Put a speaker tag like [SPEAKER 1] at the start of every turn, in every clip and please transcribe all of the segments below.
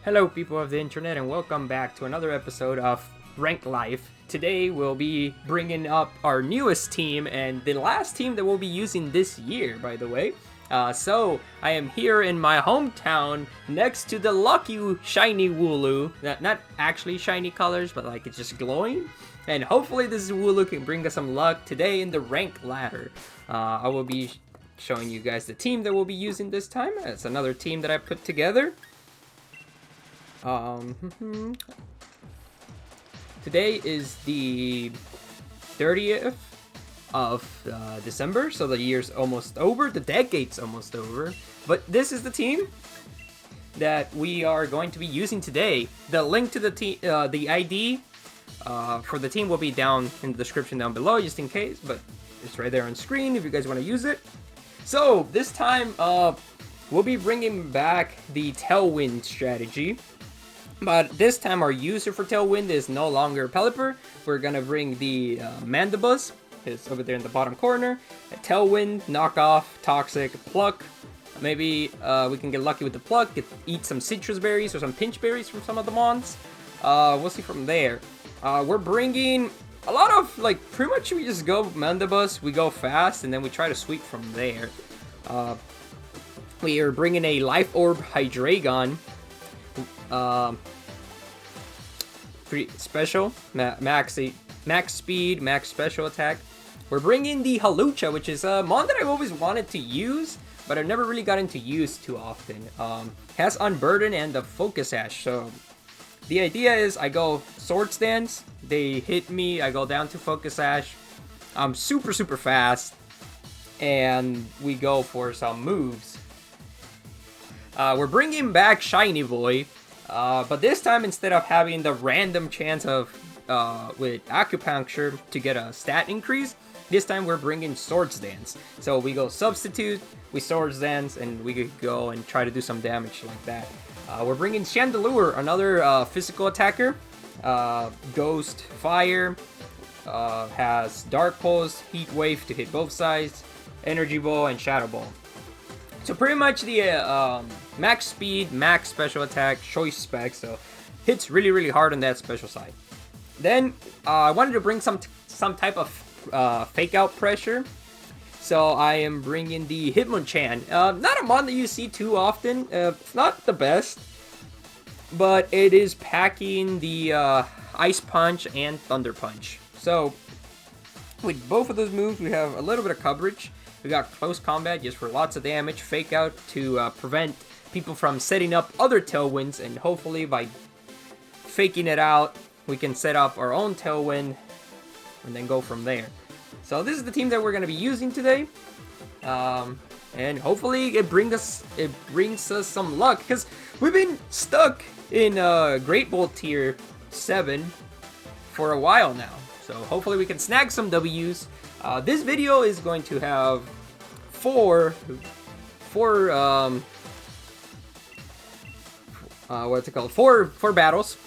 [SPEAKER 1] Hello people of the internet and welcome back to another episode of Rank Life. Today we'll be bringing up our newest team and the last team that we'll be using this year, by the way. So I am here in my hometown next to the lucky shiny Wooloo. Not actually shiny colors, but like it's just glowing. And hopefully this Wooloo can bring us some luck today in the rank ladder. I will be showing you guys the team that we'll be using this time. It's another team that I put together. Today is the 30th of December, so the year's almost over, the decade's almost over. But this is the team that we are going to be using today. The link to the ID for the team will be down in the description down below, just in case, but it's right there on screen if you guys want to use it. So this time, we'll be bringing back the Tailwind strategy. But this time our user for Tailwind is no longer Pelipper. We're gonna bring the Mandibuzz. It's over there in the bottom corner. A Tailwind, Knockoff, Toxic, Pluck. Maybe we can get lucky with the Pluck, eat some citrus berries or some pinch berries from some of the mons. We'll see from there. We're bringing a lot of, like, pretty much we just go Mandibuzz, we go fast, and then we try to sweep from there. We are bringing a Life Orb Hydreigon. Pretty special, max speed, max special attack. We're bringing the Halucha, which is a mon that I've always wanted to use, but I've never really gotten to use too often. Has Unburden and the Focus Ash, so the idea is I go Swords Dance, they hit me, I go down to Focus Ash. I'm super fast, and we go for some moves. We're bringing back Shiny Boy. But this time, instead of having the random chance of with Acupuncture to get a stat increase, this time we're bringing Swords Dance. So we go Substitute, we Swords Dance, and we could go and try to do some damage like that. We're bringing Chandelure, another physical attacker. Ghost, Fire, has Dark Pulse, Heat Wave to hit both sides, Energy Ball, and Shadow Ball. So pretty much the max speed, max special attack, choice spec, so hits really hard on that special side. Then I wanted to bring some type of fake out pressure, so I am bringing the Hitmonchan. Not a mon that you see too often. It's not the best, but it is packing the Ice Punch and Thunder Punch. So with both of those moves, we have a little bit of coverage. We got Close Combat just for lots of damage, Fake Out to prevent people from setting up other Tailwinds, and hopefully by faking it out, we can set up our own Tailwind and then go from there. So this is the team that we're going to be using today, and hopefully it brings us some luck, because we've been stuck in Greatball tier 7 for a while now. So hopefully we can snag some W's. This video is going to have four battles.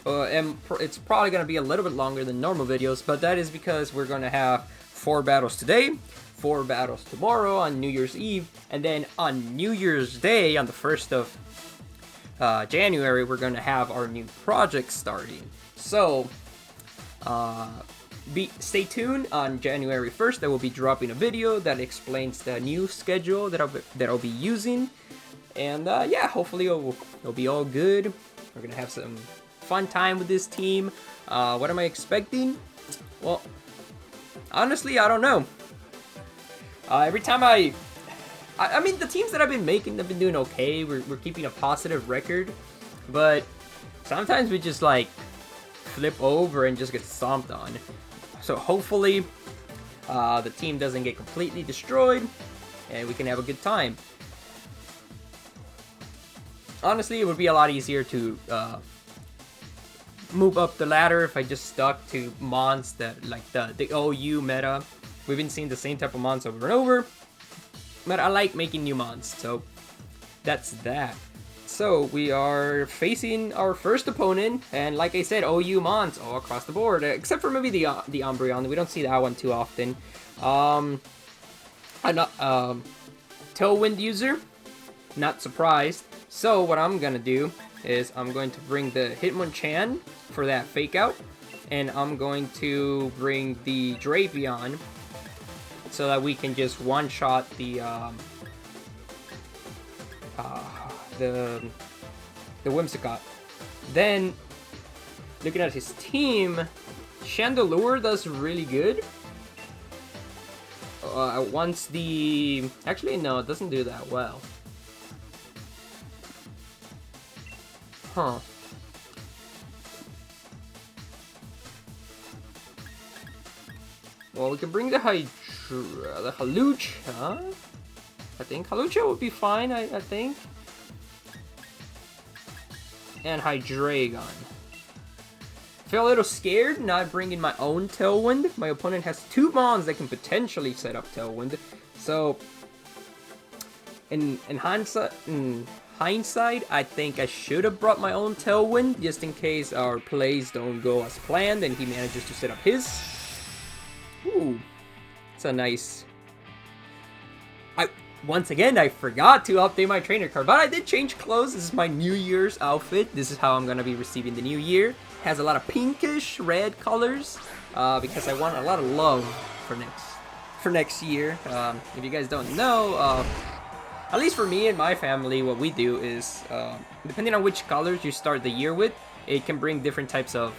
[SPEAKER 1] And it's probably going to be a little bit longer than normal videos, but that is because we're going to have 4 battles today, 4 battles tomorrow on New Year's Eve, and then on New Year's Day, on the 1st of January, we're going to have our new project starting. So, stay tuned. On January 1st, I will be dropping a video that explains the new schedule that I'll be using, and yeah, hopefully it'll be all good. We're gonna have some fun time with this team. What am I expecting? Well, honestly, I don't know. Every time I mean, the teams that I've been making have been doing okay. We're keeping a positive record, but sometimes we just like flip over and just get stomped on. So hopefully the team doesn't get completely destroyed and we can have a good time. Honestly, it would be a lot easier to move up the ladder if I just stuck to mons that, like the OU meta. We've been seeing the same type of mons over and over, but I like making new mons, so that's that. So we are facing our first opponent, and like I said, OU mons all across the board, except for maybe the Umbreon. We don't see that one too often. Tailwind user, not surprised. So what I'm gonna do is I'm going to bring the Hitmonchan for that fake out, and I'm going to bring the Drapion so that we can just one-shot the Whimsicott. Then, looking at his team, Chandelure does really good. Once the... Actually, no, it doesn't do that well. Huh. Well, we can bring the Hawlucha. I think Hawlucha would be fine, I think. And Hydreigon. Feel a little scared not bringing my own Tailwind. My opponent has 2 Mons that can potentially set up Tailwind. So, in hindsight, I think I should have brought my own Tailwind just in case our plays don't go as planned and he manages to set up his. Ooh, it's a nice... Once again, I forgot to update my trainer card, but I did change clothes. This is my New Year's outfit. This is how I'm gonna be receiving the new year. Has a lot of pinkish red colors because I want a lot of love for next year. If you guys don't know, at least for me and my family, what we do is depending on which colors you start the year with, it can bring different types of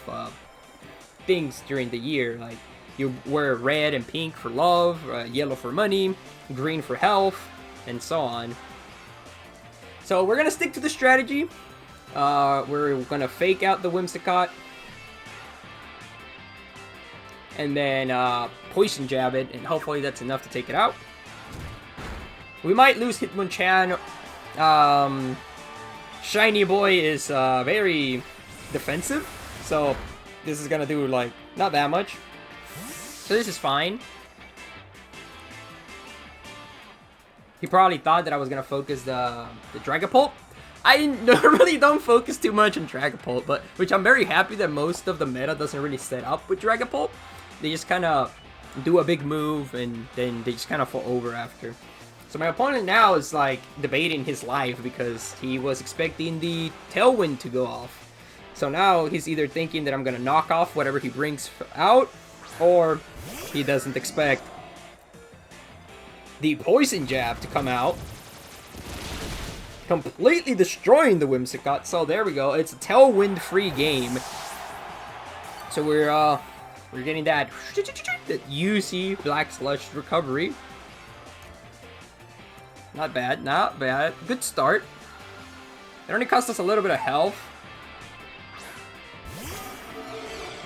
[SPEAKER 1] things during the year. Like you wear red and pink for love, yellow for money, green for health, and so on. So we're gonna stick to the strategy. We're gonna fake out the Whimsicott, and then Poison Jab it, and hopefully that's enough to take it out. We might lose Hitmonchan. Shiny Boy is very defensive, so this is gonna do like not that much. So this is fine. He probably thought that I was gonna focus the Dragapult. I normally don't focus too much on Dragapult, but which I'm very happy that most of the meta doesn't really set up with Dragapult. They just kind of do a big move and then they just kind of fall over after. So my opponent now is like debating his life because he was expecting the Tailwind to go off. So now he's either thinking that I'm gonna knock off whatever he brings out, or he doesn't expect the Poison Jab to come out, completely destroying the Whimsicott. So there we go. It's a Tailwind-free game. So we're getting that UC Black Slush recovery. Not bad, not bad. Good start. It only cost us a little bit of health.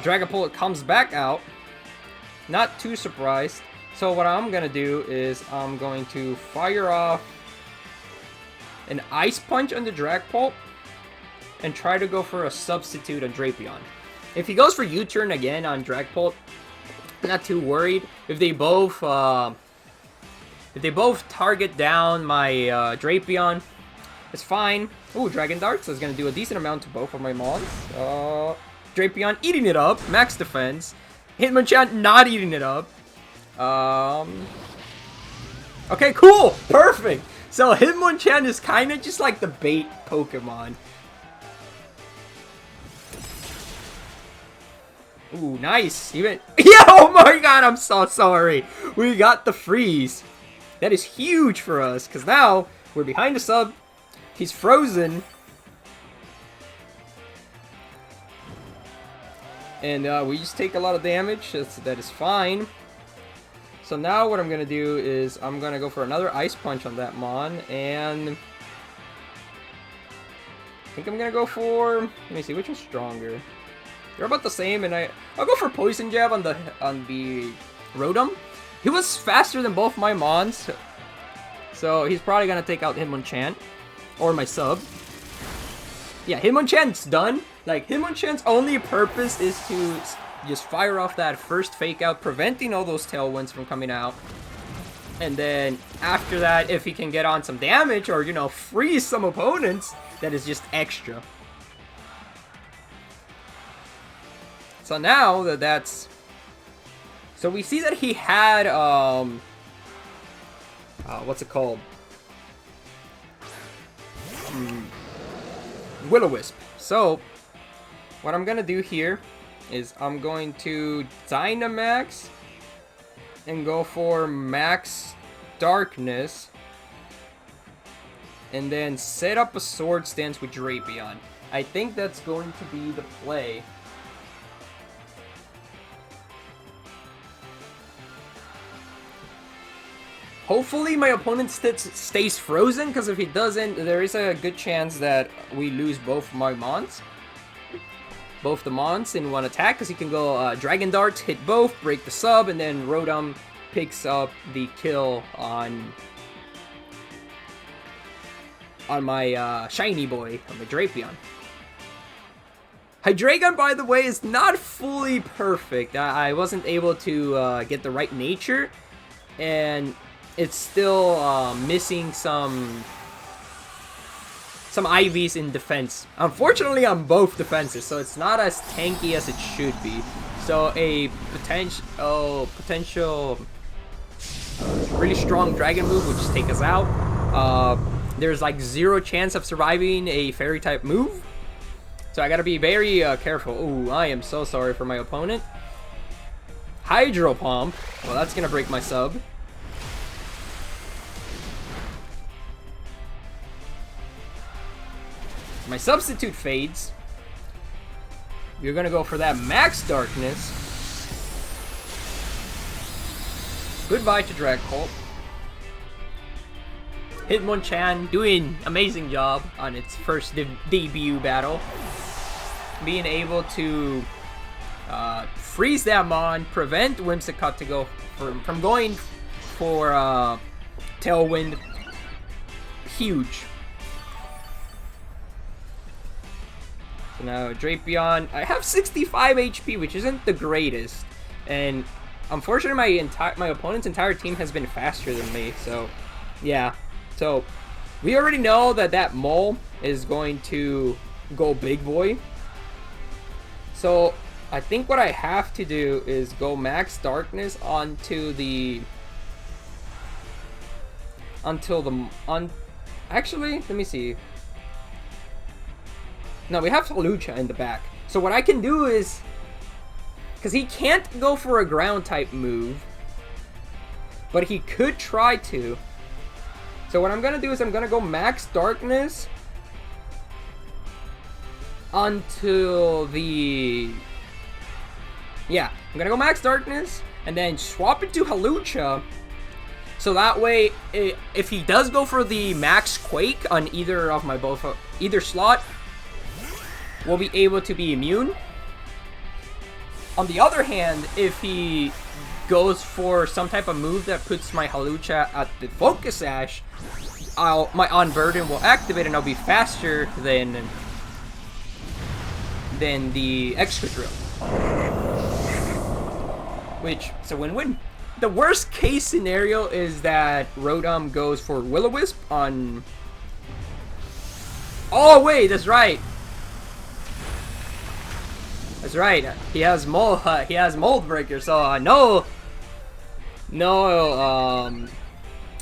[SPEAKER 1] Dragapult comes back out. Not too surprised. So what I'm gonna do is I'm going to fire off an Ice Punch on the Dragapult and try to go for a substitute on Drapion. If he goes for U-turn again on Dragapult, I'm not too worried. If they both target down my Drapion, it's fine. Ooh, Dragon Darts is gonna do a decent amount to both of my mons. Drapion eating it up, max defense. Hitmonchan not eating it up. Okay, cool! Perfect! So Hitmonchan is kind of just like the bait Pokemon. Ooh, nice! Even yeah, oh my god, I'm so sorry! We got the freeze! That is huge for us, because now we're behind the sub. He's frozen. And we just take a lot of damage. That is fine. So now what I'm going to do is I'm going to go for another Ice Punch on that Mon, and I think I'm going to go for, let me see, which one's stronger? They're about the same, and I'll go for Poison Jab on the Rotom. He was faster than both my Mons, so he's probably going to take out Hitmonchan, or my sub. Yeah, Hitmonchan's done. Like, Hitmonchan's only purpose is to just fire off that first fake out, preventing all those Tailwinds from coming out. And then after that, if he can get on some damage or, you know, freeze some opponents, that is just extra. So now that that's... So we see that he had, what's it called? Will-O-Wisp. So, what I'm gonna do here is I'm going to Dynamax and go for Max Darkness. And then set up a Sword Stance with Drapion. I think that's going to be the play. Hopefully my opponent stays frozen, because if he doesn't, there is a good chance that we lose both my Mons. Both the Mons in one attack, because he can go Dragon Darts, hit both, break the sub, and then Rotom picks up the kill on my shiny boy, on my Drapion. Hydreigon, by the way, is not fully perfect. I wasn't able to get the right nature, and it's still missing some IVs in defense. Unfortunately, on both defenses, so it's not as tanky as it should be. So a potential really strong dragon move would just take us out. There's like 0 chance of surviving a fairy type move. So I gotta be very careful. Ooh, I am so sorry for my opponent. Hydro Pump. Well, that's gonna break my sub. My substitute fades. You're gonna go for that Max Darkness. Goodbye to Greatball. Hitmonchan doing amazing job on its first debut battle. Being able to freeze that Mon, prevent Whimsicott to go from going for Tailwind. Huge. So now Drapion, I have 65 HP, which isn't the greatest, and unfortunately my opponent's entire team has been faster than me. So yeah, so we already know that mole is going to go big boy. So I think what I have to do is go Max Darkness onto the actually, let me see. No, we have Hawlucha in the back. So what I can do is, because he can't go for a ground type move, but he could try to. So what I'm gonna do is I'm gonna go Max Darkness onto the, yeah, I'm gonna go Max Darkness and then swap it to Hawlucha. So that way, if he does go for the Max Quake on either of my either slot, we'll be able to be immune. On the other hand, if he goes for some type of move that puts my Hawlucha at the Focus Sash, my On Burden will activate and I'll be faster than the Excadrill. Which is a win-win. The worst case scenario is that Rotom goes for Will-O-Wisp on... Oh wait, that's right. That's right. He has Mold Breaker, so no,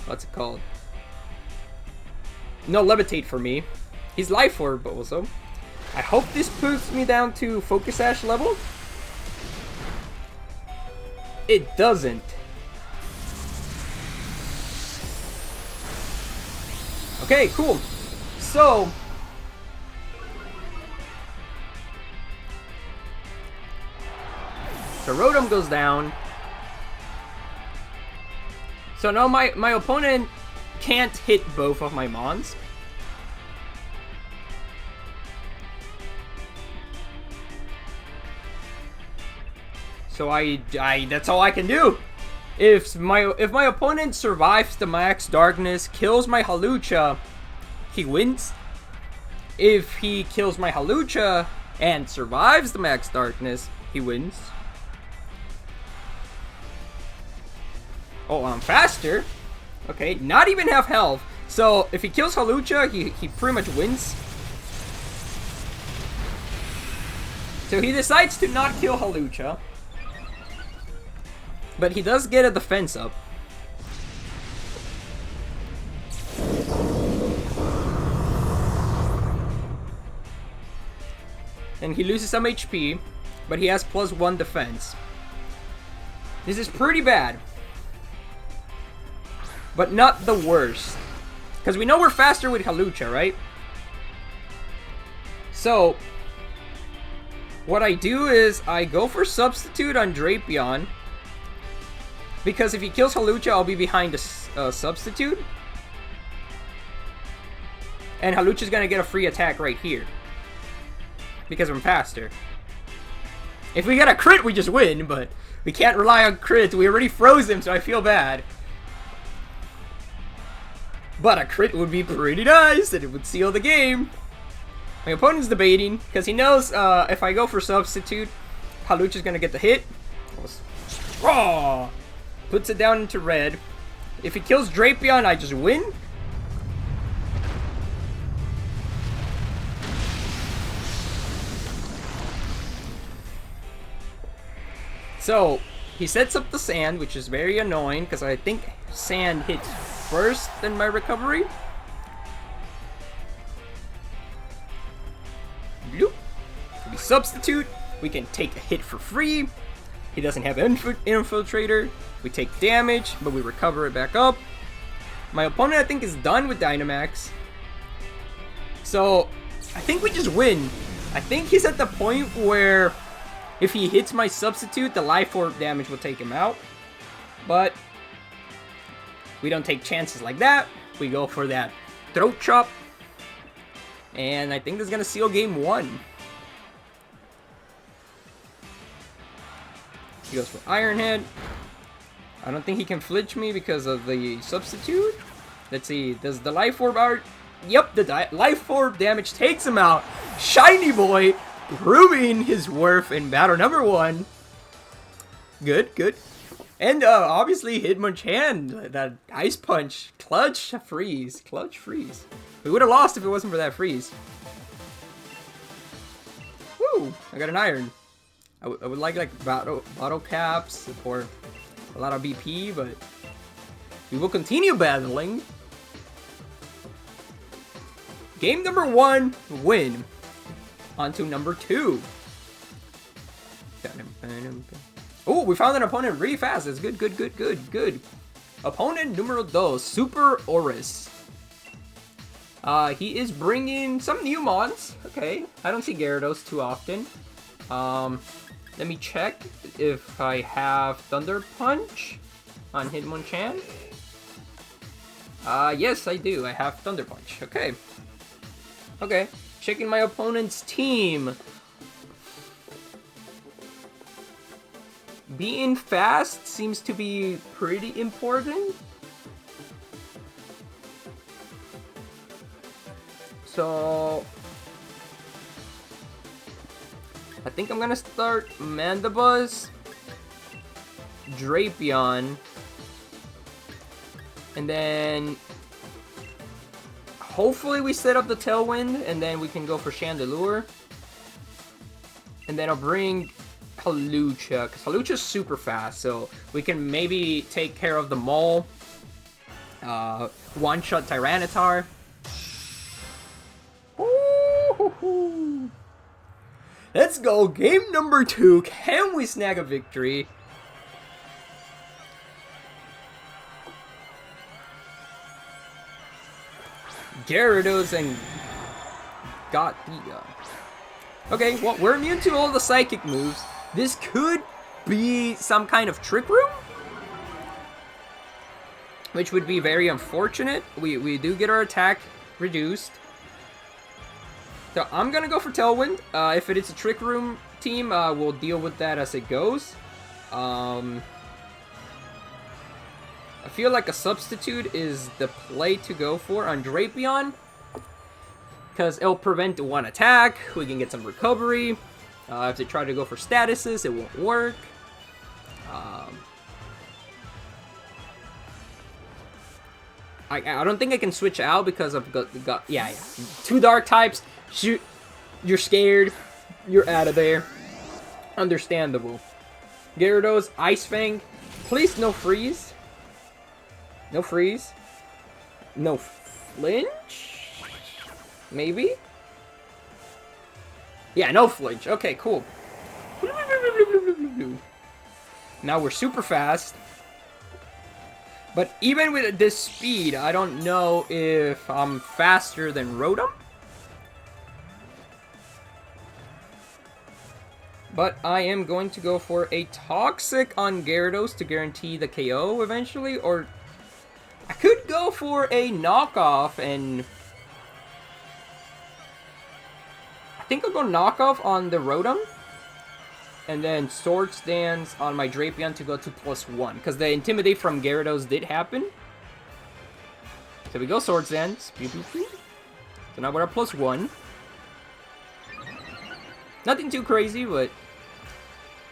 [SPEAKER 1] what's it called? No Levitate for me. He's Life Orb also. I hope this puts me down to Focus Sash level. It doesn't. Okay, cool. So Rotom goes down. So now my opponent can't hit both of my Mons. So that's all I can do. If my opponent survives the Max Darkness, kills my Hawlucha, he wins. If he kills my Hawlucha and survives the Max Darkness, he wins. Oh, I'm faster. Okay, not even half health. So if he kills Hawlucha, he pretty much wins. So he decides to not kill Hawlucha. But he does get a defense up. and he loses some HP, but he has +1 defense. This is pretty bad, but not the worst, because we know we're faster with Hawlucha, right? So what I do is I go for Substitute on Drapion, because if he kills Hawlucha, I'll be behind a Substitute. And Hawlucha's gonna get a free attack right here, because I'm faster. If we get a crit, we just win, but we can't rely on crits. We already froze him, so I feel bad. But a crit would be pretty nice, and it would seal the game. My opponent's debating, because he knows if I go for Substitute, Hawlucha's gonna get the hit. Oh, puts it down into red. If he kills Drapion, I just win. So, he sets up the sand, which is very annoying, because I think sand hits first in my recovery. Bloop. We Substitute, we can take a hit for free. He doesn't have Infiltrator. We take damage, but we recover it back up. My opponent, I think, is done with Dynamax. So, I think we just win. I think he's at the point where if he hits my Substitute, the Life Orb damage will take him out. But we don't take chances like that. We go for that Throat Chop. And I think that's going to seal game 1. He goes for Iron Head. I don't think he can flinch me because of the Substitute. Let's see. Does the Life Orb out? Yep, the Life Orb damage takes him out. Shiny Boy proving his worth in battle number 1. Good, good. And obviously Hitmonchan, that Ice Punch, clutch freeze. We would have lost if it wasn't for that freeze. Woo! I got an Iron. I would like bottle caps for a lot of BP, but we will continue battling. Game number 1, win. On to number 2. Oh, we found an opponent really fast. That's good, good. Opponent numero 2, Super Oris. He is bringing some new mons. Okay, I don't see Gyarados too often. Let me check if I have Thunder Punch on Hitmonchan. Yes, I do. I have Thunder Punch. Okay. Okay, checking my opponent's team. Being fast seems to be pretty important. So I think I'm gonna start Mandibuzz, Drapion, and then hopefully we set up the Tailwind, and then we can go for Chandelure. And then I'll bring Hawlucha, because Hawlucha's super fast, so we can maybe take care of the Mole. One-shot Tyranitar. Ooh. Let's go, game number 2. Can we snag a victory? Gyarados and Gothita. Okay, well, we're immune to all the psychic moves. This could be some kind of Trick Room, which would be very unfortunate. We do get our attack reduced. So I'm gonna go for Tailwind. If it is a Trick Room team, we'll deal with that as it goes. I feel like a Substitute is the play to go for on Drapion, because it'll prevent one attack. We can get some recovery. If they try to go for statuses, it won't work. I don't think I can switch out because I've got yeah. 2 dark types. Shoot, you're scared. You're out of there. Understandable. Gyarados, Ice Fang. Please no freeze. No freeze. No flinch. Maybe. Yeah, no flinch. Okay, cool. Now we're super fast. But even with this speed, I don't know if I'm faster than Rotom. But I am going to go for a Toxic on Gyarados to guarantee the KO eventually. Or I could go for a knockoff and... I think I'll go knockoff on the Rotom. And then Swords Dance on my Drapion to go to +1. Because the Intimidate from Gyarados did happen. So we go Swords Dance. So now we're at +1. Nothing too crazy, but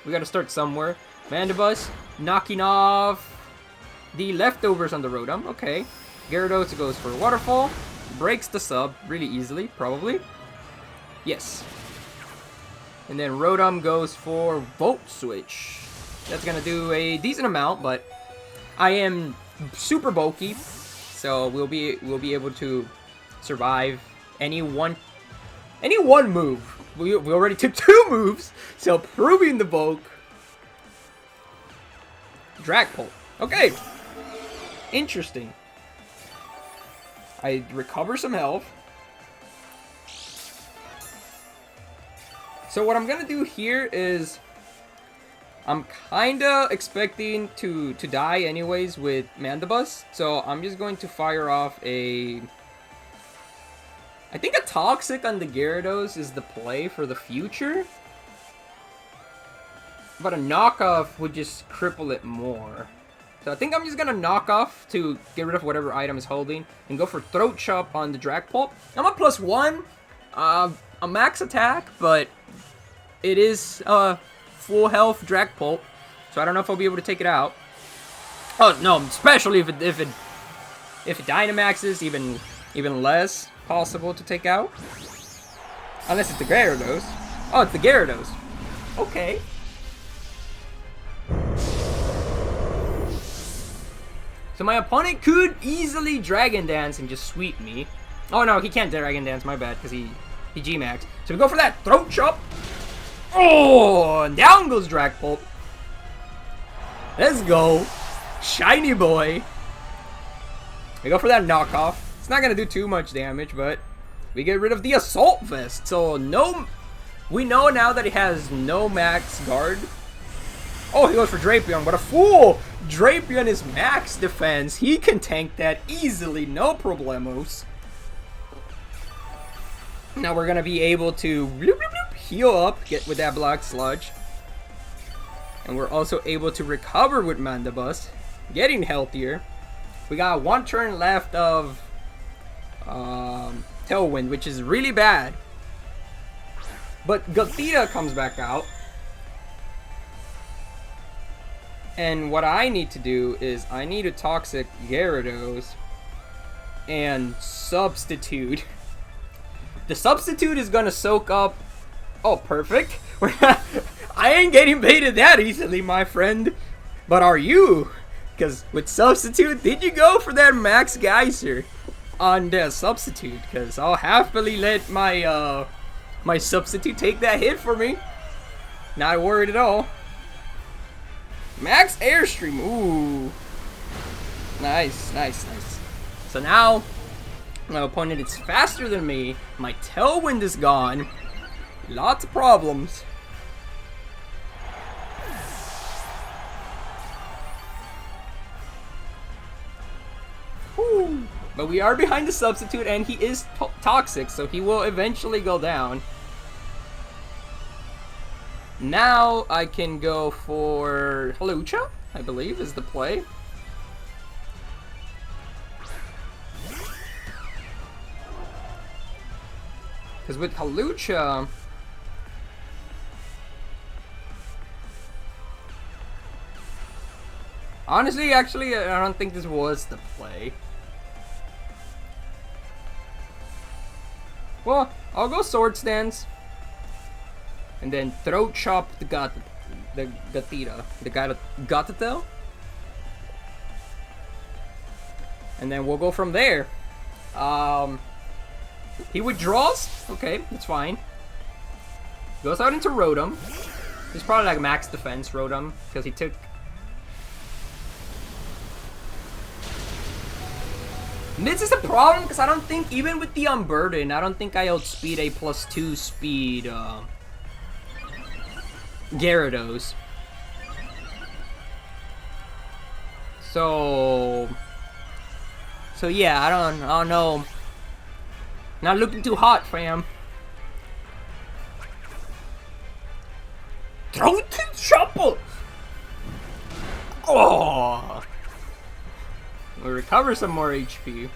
[SPEAKER 1] we gotta start somewhere. Mandibus knocking off the leftovers on the Rotom. Okay. Gyarados goes for Waterfall. Breaks the sub really easily, probably. Yes. And then Rotom goes for Volt Switch. That's gonna do a decent amount, but I am super bulky, so we'll be able to survive any one move. We already took 2 moves, so proving the bulk. Dragapult. Okay. Interesting. I recover some health. So what I'm gonna do here is I'm kinda expecting to die anyways with Mandibus, so I'm just going to fire off I think a Toxic on the Gyarados is the play for the future. But a knockoff would just cripple it more. So I think I'm just gonna knock off to get rid of whatever item is holding and go for Throat Chop on the Dragapult. I'm at +1. A max attack, but it is full health Dragapult, so I don't know if I'll be able to take it out. Oh no, especially if it Dynamaxes, even less possible to take out. Unless it's the Gyarados. Oh, it's the Gyarados. Okay. So my opponent could easily Dragon Dance and just sweep me. Oh no, he can't Dragon Dance, my bad, because he G-Max. So we go for that Throat Chop. Oh, and down goes Dragapult. Let's go. Shiny boy. We go for that knockoff. It's not going to do too much damage, but we get rid of the Assault Vest. So we know now that he has no max guard. Oh, he goes for Drapion. What a fool. Drapion is max defense. He can tank that easily. No problemos. Now we're going to be able to heal up, get with that Black Sludge. And we're also able to recover with Mandibus, getting healthier. We got 1 turn left of Tailwind, which is really bad. But Gothita comes back out. And what I need to do is I need a Toxic Gyarados and Substitute. The Substitute is gonna soak up. Oh, perfect. I ain't getting baited that easily, my friend. But are you? Because with Substitute, did you go for that Max Geyser on the Substitute? Because I'll happily let my my Substitute take that hit for me. Not worried at all. Max Airstream. Ooh. Nice, nice, nice. So now my opponent is faster than me. My Tailwind is gone. Lots of problems. Whew. But we are behind the Substitute, and he is toxic, so he will eventually go down. Now I can go for Hawlucha, I believe, is the play. Because with Hawlucha, honestly, actually, I don't think this was the play. Well, I'll go Swords Dance. And then Throat Chop the Gothita. The Gothita. And then we'll go from there. He withdraws. Okay, that's fine. Goes out into Rotom. He's probably like max defense Rotom because he took. And this is a problem because I don't think even with the Unburden, I don't think I outspeed a +2 speed Gyarados. So yeah, I don't know. Not looking too hot, fam. Throw it to Shuffle! Oh! We'll recover some more HP.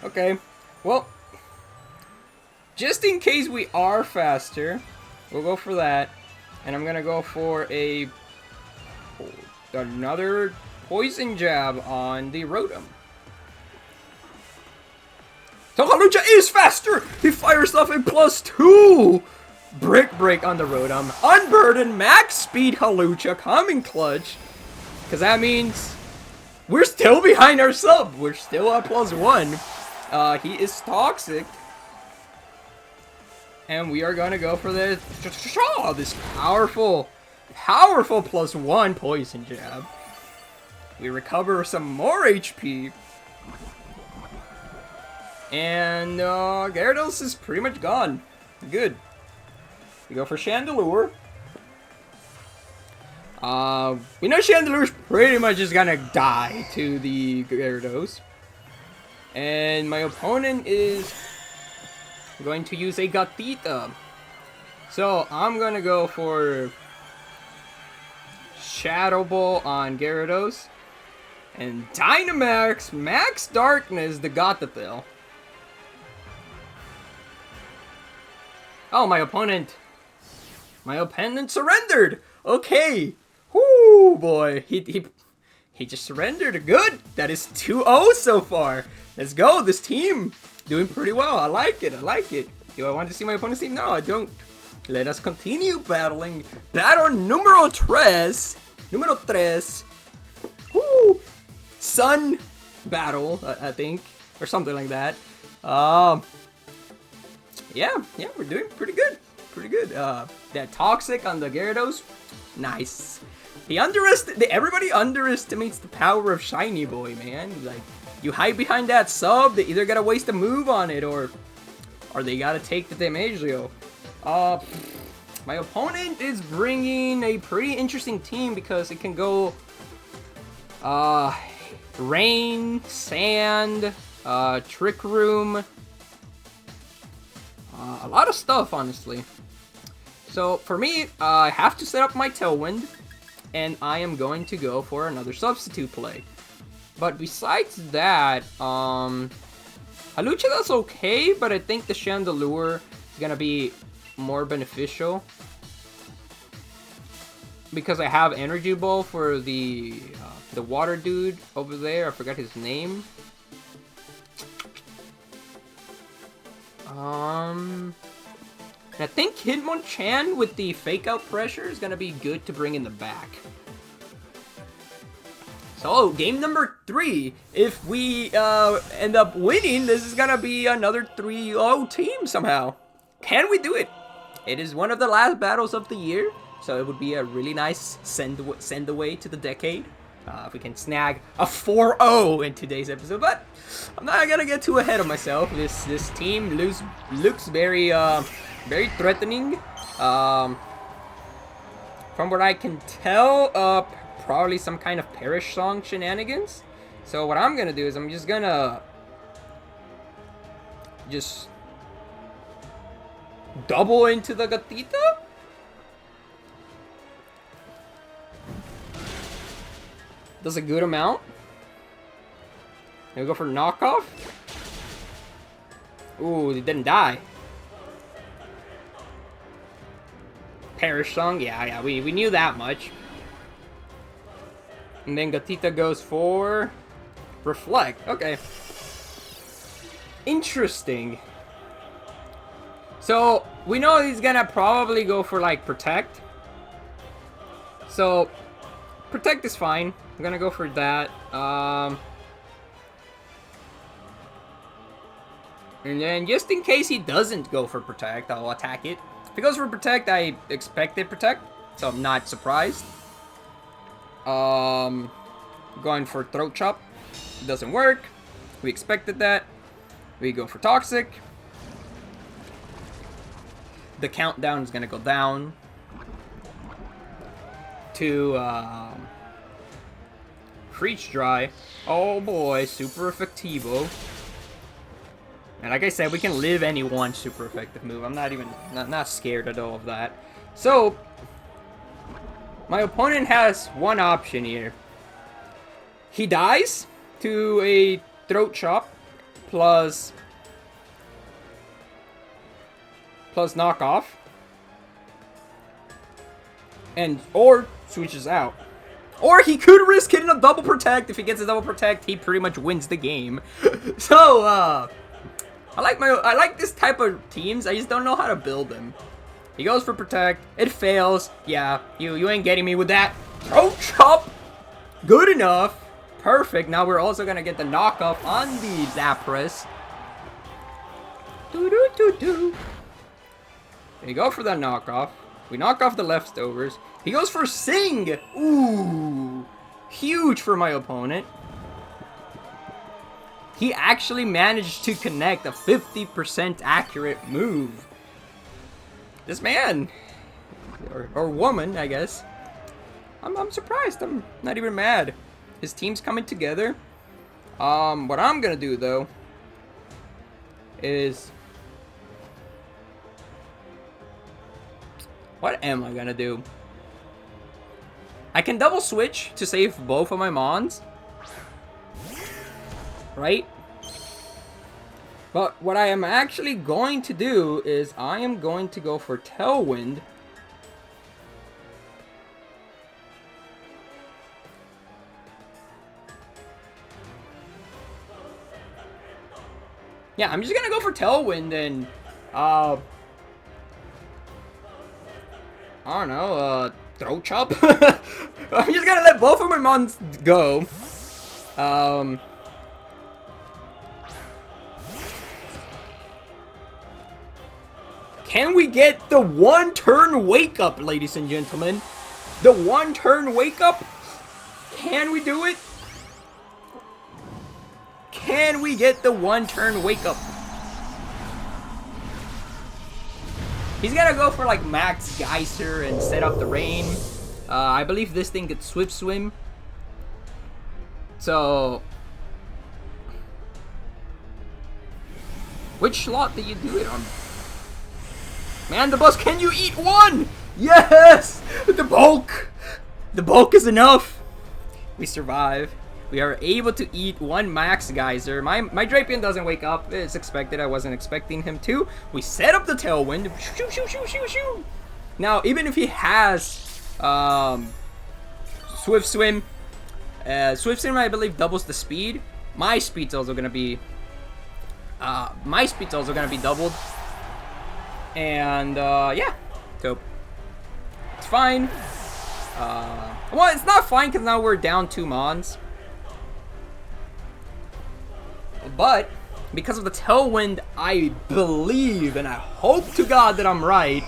[SPEAKER 1] Okay, well, just in case we are faster, we'll go for that. And I'm gonna go for another poison jab on the Rotom. So Hawlucha is faster! He fires off a +2! Brick Break on the Rotom. Unburdened max speed Hawlucha coming clutch. Because that means we're still behind our sub. We're still at +1. He is toxic. And we are gonna go for this powerful +1 poison jab. We recover some more HP. And Gyarados is pretty much gone. Good. We go for Chandelure. We know Chandelure's pretty much just gonna die to the Gyarados. And my opponent is going to use a Gatita. So I'm gonna go for Shadow Ball on Gyarados. And Dynamax, Max Darkness, the Gatita. Oh, my opponent surrendered! Okay! Whoo, boy. He just surrendered. Good! That is 2-0 so far. Let's go, this team doing pretty well. I like it, I like it. Do I want to see my opponent's team? No, I don't. Let us continue battling. Battle numero tres. Numero tres. Woo! Sun battle, I think. Or something like that. Yeah, we're doing pretty good. Pretty good. That Toxic on the Gyarados. Nice. Everybody underestimates the power of Shiny Boy, man. Like, you hide behind that sub, they either gotta waste a move on it or they gotta take the damage, yo. My opponent is bringing a pretty interesting team because it can go Rain, Sand, Trick Room, a lot of stuff, honestly. So for me, I have to set up my Tailwind, and I am going to go for another substitute play. But besides that, Hawlucha does okay, but I think the Chandelure is gonna be more beneficial because I have Energy Ball for the water dude over there. I forgot his name. I think Hitmonchan with the Fake Out Pressure is gonna be good to bring in the back. So, game number 3. If we end up winning, this is gonna be another 3-0 team somehow. Can we do it? It is one of the last battles of the year, so it would be a really nice send away to the decade. If we can snag a 4-0 in today's episode, but I'm not gonna get too ahead of myself. This team looks very very threatening. From what I can tell, probably some kind of Perish Song shenanigans. So what I'm gonna do is I'm just gonna double into the Gatita. Does a good amount. And we go for knockoff. Ooh, he didn't die. Perish Song, yeah, we knew that much. And then Gatita goes for Reflect. Okay. Interesting. So, we know he's gonna probably go for, like, Protect. So, protect is fine. I'm gonna go for that. And then, just in case he doesn't go for protect, I'll attack it. If he goes for protect, I expected protect, so I'm not surprised. Going for throat chop. It doesn't work. We expected that. We go for toxic. The countdown is gonna go down to Freeze Dry. Oh boy, super effectivo. And like I said, we can live any one super effective move. I'm not scared at all of that. So my opponent has one option here. He dies to a throat chop plus knockoff, and or switches out. Or he could risk hitting a double protect. If he gets a double protect, he pretty much wins the game. So I like this type of teams. I just don't know how to build them. He goes for protect. It fails. Yeah, you ain't getting me with that. Throat chop. Good enough. Perfect. Now we're also gonna get the knockoff on the Zapdos. Do. We go for that knockoff. We knock off the leftovers. He goes for Sing. Ooh, huge for my opponent. He actually managed to connect a 50% accurate move. This man, or woman, I guess. I'm surprised. I'm not even mad. His team's coming together. What I'm gonna do though is, what am I gonna do? I can double switch to save both of my mons, right? But what I am actually going to do is I am going to go for Tailwind. Yeah, I'm just gonna go for Tailwind and I don't know, throat chop. I'm just gonna let both of my mons go. Can we get the one turn wake up, ladies and gentlemen? The one turn wake up? Can we do it? Can we get the one turn wake up? He's gonna go for like Max Geyser and set up the rain. I believe this thing gets Swift Swim. So, which slot do you do it on? Man, the boss, can you eat one? Yes! The bulk! The bulk is enough. We survive. We are able to eat one Max Geyser. My Drapion doesn't wake up. It's expected. I wasn't expecting him to. We set up the Tailwind. Shoo, shoo, shoo, shoo, shoo. Now, even if he has Swift Swim, I believe doubles the speed. My speed's also gonna be doubled. And yeah, so it's fine. Well, it's not fine because now we're down 2 mons. But because of the Tailwind, I believe and I hope to God that I'm right.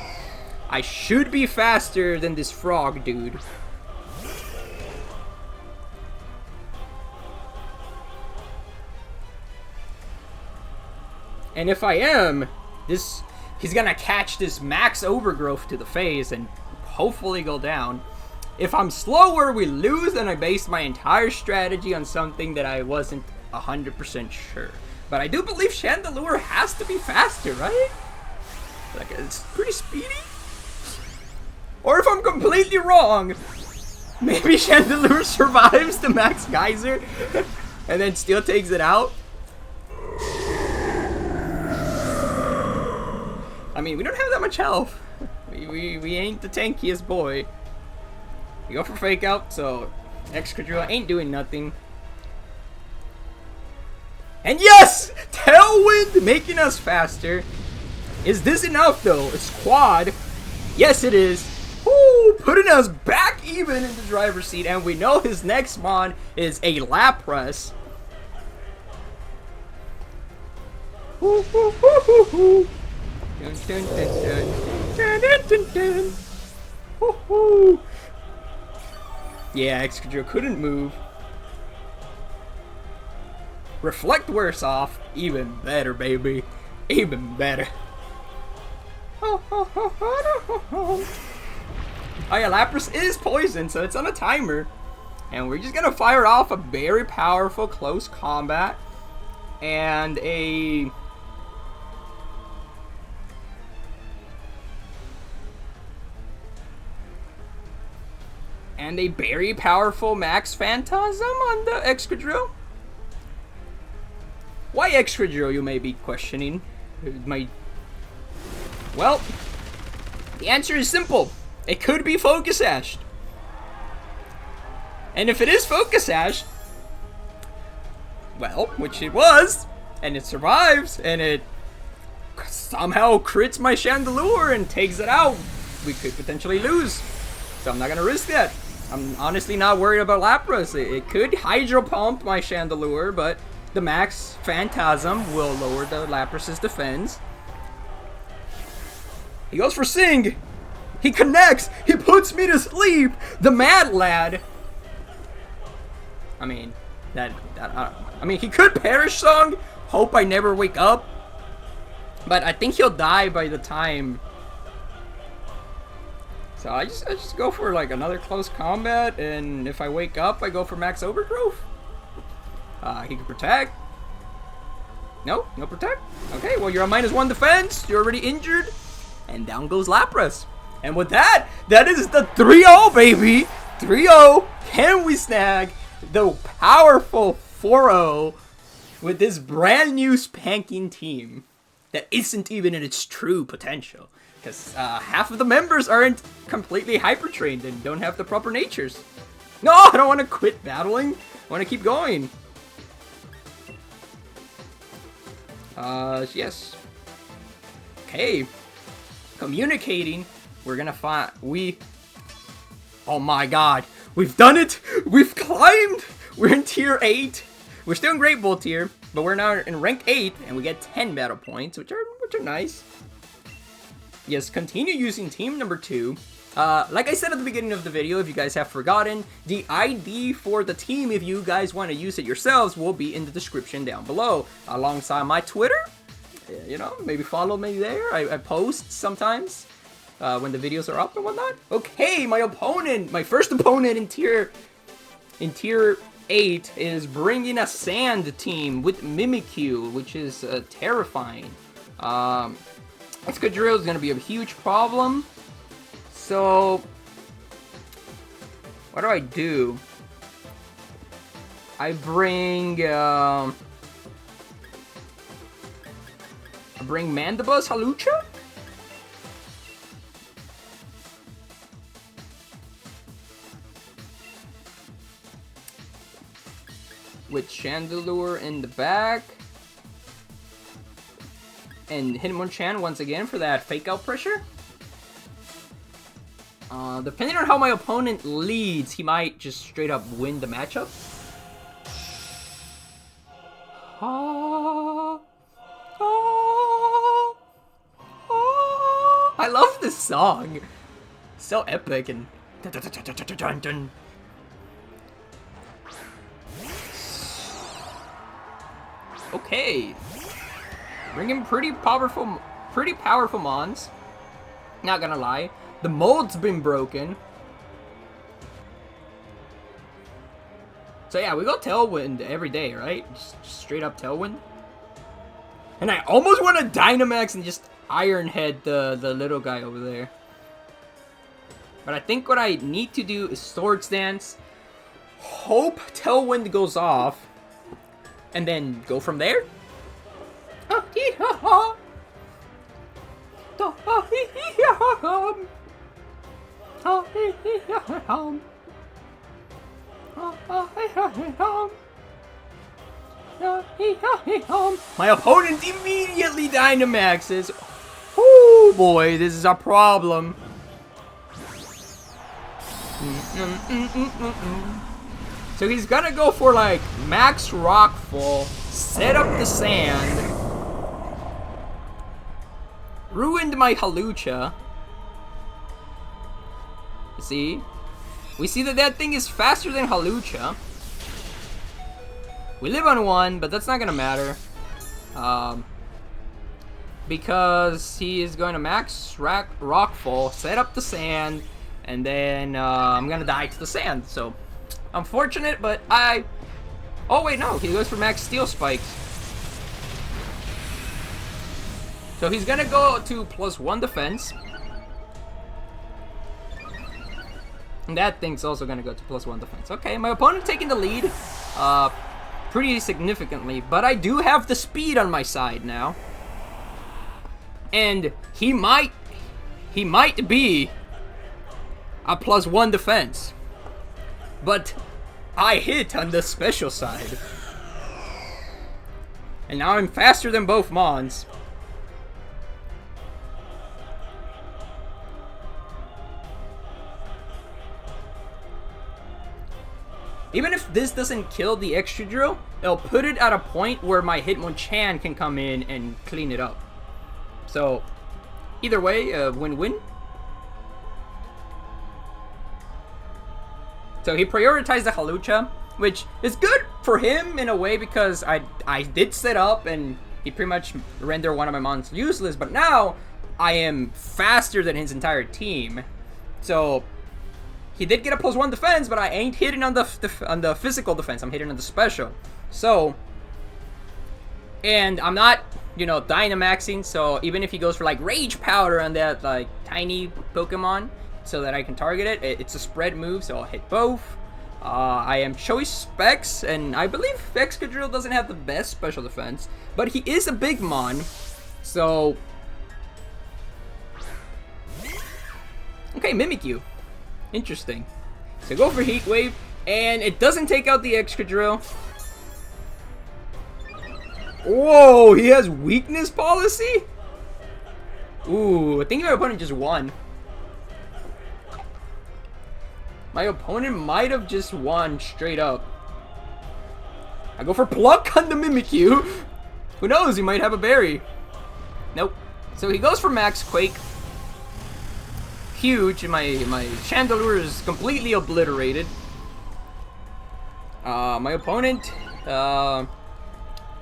[SPEAKER 1] I should be faster than this frog dude. And if I am, he's gonna catch this max overgrowth to the face and hopefully go down. If I'm slower, we lose, and I based my entire strategy on something that I wasn't 100% sure. But I do believe Chandelure has to be faster, right? Like, it's pretty speedy. Or if I'm completely wrong, maybe Chandelure survives the Max Geyser and then still takes it out. I mean, we don't have that much health. We ain't the tankiest boy. We go for fake out, so Excadrill ain't doing nothing. And yes! Tailwind making us faster. Is this enough though? It's quad. Yes, it is. Woo, putting us back even in the driver's seat, and we know his next mon is a Lapras. Dun, dun, dun, dun. Dun, dun, dun, dun. Yeah, Excadrill couldn't move. Reflect wears off. Even better, baby. Even better. Oh yeah, Lapras is poisoned, so it's on a timer. And we're just gonna fire off a very powerful close combat. And a... And a very powerful Max Phantasm on the Excadrill. Why Excadrill, you may be questioning. Well, the answer is simple. It could be Focus Sash. And if it is Focus Sash, well, which it was, and it survives, and it somehow crits my Chandelure and takes it out, we could potentially lose. So I'm not gonna risk that. I'm honestly not worried about Lapras. It could Hydro Pump my Chandelure, but the Max Phantasm will lower the Lapras's defense. He goes for Sing. He connects. He puts me to sleep. The Mad Lad. I mean, I mean, he could Perish Song. Hope I never wake up. But I think he'll die by the time. So I just go for like another close combat, and if I wake up, I go for Max Overgrowth. He can protect. No protect. Okay, well you're on -1 defense. You're already injured, and down goes Lapras. And with that, that is the 3-0, baby. 3-0. Can we snag the powerful 4-0 with this brand new spanking team that isn't even in its true potential? Because half of the members aren't completely hyper trained and don't have the proper natures. No, I don't want to quit battling. I want to keep going. Yes. Okay. Communicating. We're gonna find. Oh my god. We've done it! We've climbed! We're in tier 8. We're still in Greatball tier, but we're now in rank 8, and we get 10 battle points, which are nice. Yes, continue using team number 2. Like I said at the beginning of the video, if you guys have forgotten, the ID for the team, if you guys want to use it yourselves, will be in the description down below, alongside my Twitter. You know, maybe follow me there. I post sometimes when the videos are up and whatnot. Okay, my first opponent in tier 8 is bringing a Sand team with Mimikyu, which is terrifying. Excadrill is going to be a huge problem. So, what do? I bring Mandibuzz Hawlucha? With Chandelure in the back. And Hitmonchan once again for that fake out pressure. Depending on how my opponent leads, he might just straight up win the matchup. I love this song. So epic and okay. Bringing pretty powerful mons. Not gonna lie. The mold's been broken. So yeah, we go Tailwind every day, right? Just straight up Tailwind. And I almost want to Dynamax and just Iron Head the little guy over there. But I think what I need to do is Swords Dance. Hope Tailwind goes off. And then go from there. My opponent immediately Dynamaxes. Oh boy, this is a problem. So he's gonna go for like max rockfall, set up the sand, ruined my Halucha. See? We see that that thing is faster than Halucha. We live on 1, but that's not gonna matter. Because he is going to max rockfall, set up the sand, and then I'm gonna die to the sand. So unfortunate, but oh wait, no, he goes for max steel spikes. So he's gonna go to +1 defense. And that thing's also gonna go to +1 defense. Okay, my opponent taking the lead pretty significantly, but I do have the speed on my side now. And he might be a +1 defense. But I hit on the special side. And now I'm faster than both Mons. Even if this doesn't kill the extra drill, it'll put it at a point where my Hitmonchan can come in and clean it up. So, either way, win-win. So he prioritized the Halucha, which is good for him in a way because I did set up and he pretty much rendered one of my mons useless, but now I am faster than his entire team. So he did get a +1 defense, but I ain't hitting on the physical defense. I'm hitting on the special. So, and I'm not, you know, Dynamaxing, so even if he goes for like Rage Powder on that like tiny Pokemon so that I can target it, it's a spread move, so I'll hit both. I am Choice Specs, and I believe Excadrill doesn't have the best special defense, but he is a big mon, so... Okay, Mimikyu. Interesting. So go for Heat Wave, and it doesn't take out the Excadrill. Whoa, he has weakness policy? Ooh, I think my opponent just won. My opponent might have just won straight up. I go for Pluck on the Mimikyu. Who knows, he might have a berry. Nope. So he goes for Max Quake. Huge, and my Chandelure is completely obliterated. My opponent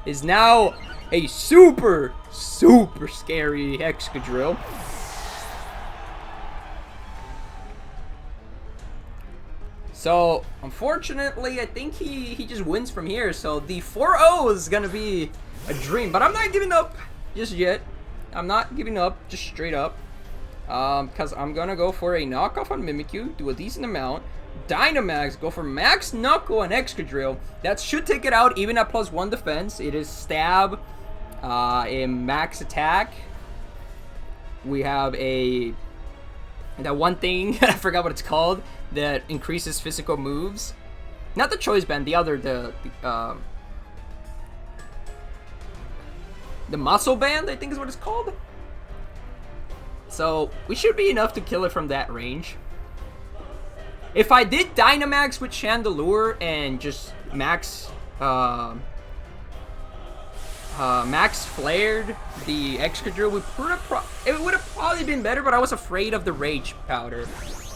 [SPEAKER 1] is now a super scary Excadrill. So, unfortunately, I think he just wins from here. So, the 4-0 is going to be a dream. But I'm not giving up just yet. I'm not giving up just straight up. Because I'm going to go for a knockoff on Mimikyu, do a decent amount. Dynamax, go for Max Knuckle and Excadrill. That should take it out even at +1 defense. It is Stab, a Max Attack. We have that one thing, I forgot what it's called, that increases physical moves. Not the Choice Band, the other, the Muscle Band, I think is what it's called. So, we should be enough to kill it from that range. If I did Dynamax with Chandelure and just max flared the Excadrill, it would have probably been better, but I was afraid of the Rage Powder.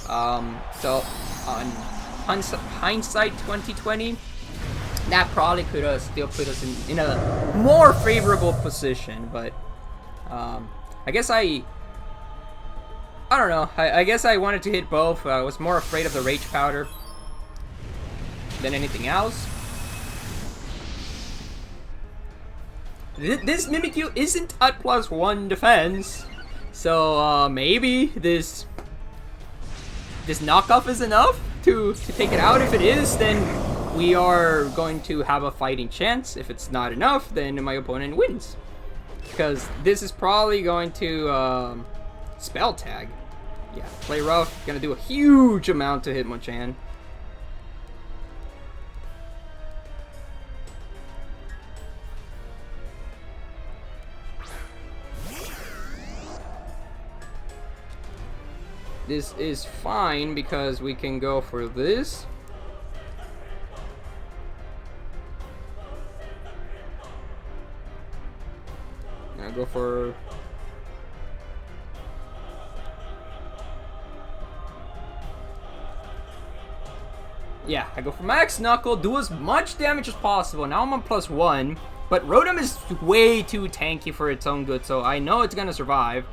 [SPEAKER 1] So, on hindsight 2020, that probably could have still put us in a more favorable position, but I guess I don't know. I guess I wanted to hit both. I was more afraid of the Rage Powder than anything else. This Mimikyu isn't at +1 defense, so maybe this knockoff is enough to take it out. If it is, then we are going to have a fighting chance. If it's not enough, then my opponent wins. Because this is probably going to Spell Tag. Yeah, play rough. Gonna do a huge amount to Hitmonchan. this is fine because we can go for this. I'll go for... Yeah, I go for Max Knuckle, do as much damage as possible. Now I'm on +1, but Rotom is way too tanky for its own good, so I know it's gonna survive.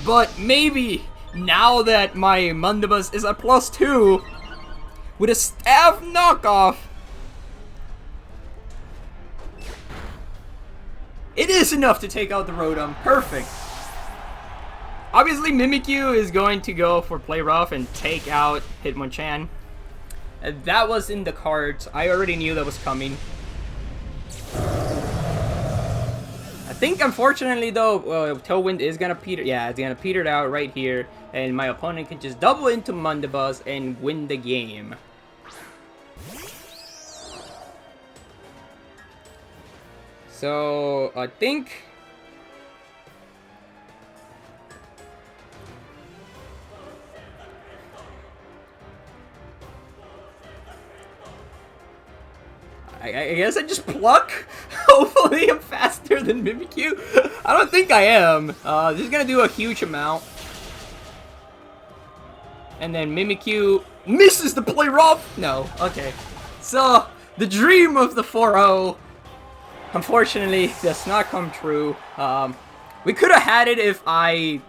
[SPEAKER 1] But maybe, now that my Mundibus is at +2, with a staff knockoff, it is enough to take out the Rotom. Perfect. Obviously, Mimikyu is going to go for Play Rough and take out Hitmonchan. That was in the cards. I already knew that was coming. I think, unfortunately, though, Tailwind is going to peter... Yeah, it's going to peter out right here. And my opponent can just double into Mundibus and win the game. So, I think... I guess I just pluck. Hopefully I'm faster than Mimikyu. I don't think I am. This is gonna do a huge amount. And then Mimikyu misses the Play Rough. No, okay. So, the dream of the 4-0, unfortunately, does not come true. We could have had it if I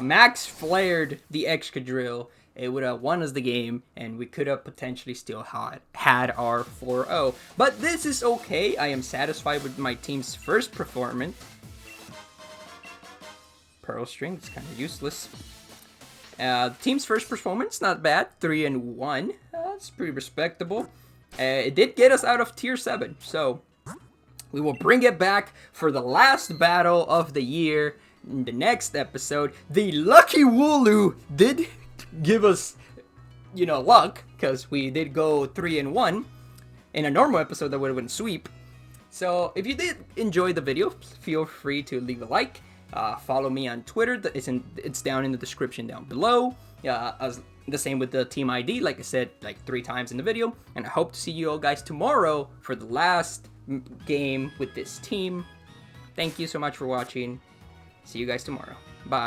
[SPEAKER 1] max flared the Excadrill. It would have won us the game, and we could have potentially still had our 4-0. But this is okay. I am satisfied with my team's first performance. Pearl String, it's kind of useless. Team's first performance, not bad. 3-1. That's pretty respectable. It did get us out of Tier 7, so we will bring it back for the last battle of the year in the next episode. The Lucky Wooloo did give us, you know, luck, because we did go 3-1. In a normal episode, that would have been sweep. So, if you did enjoy the video, feel free to leave a like. Follow me on Twitter. It's down in the description down below. As the same with the team ID, like I said, like 3 times in the video. And I hope to see you all guys tomorrow for the last game with this team. Thank you so much for watching. See you guys tomorrow. Bye.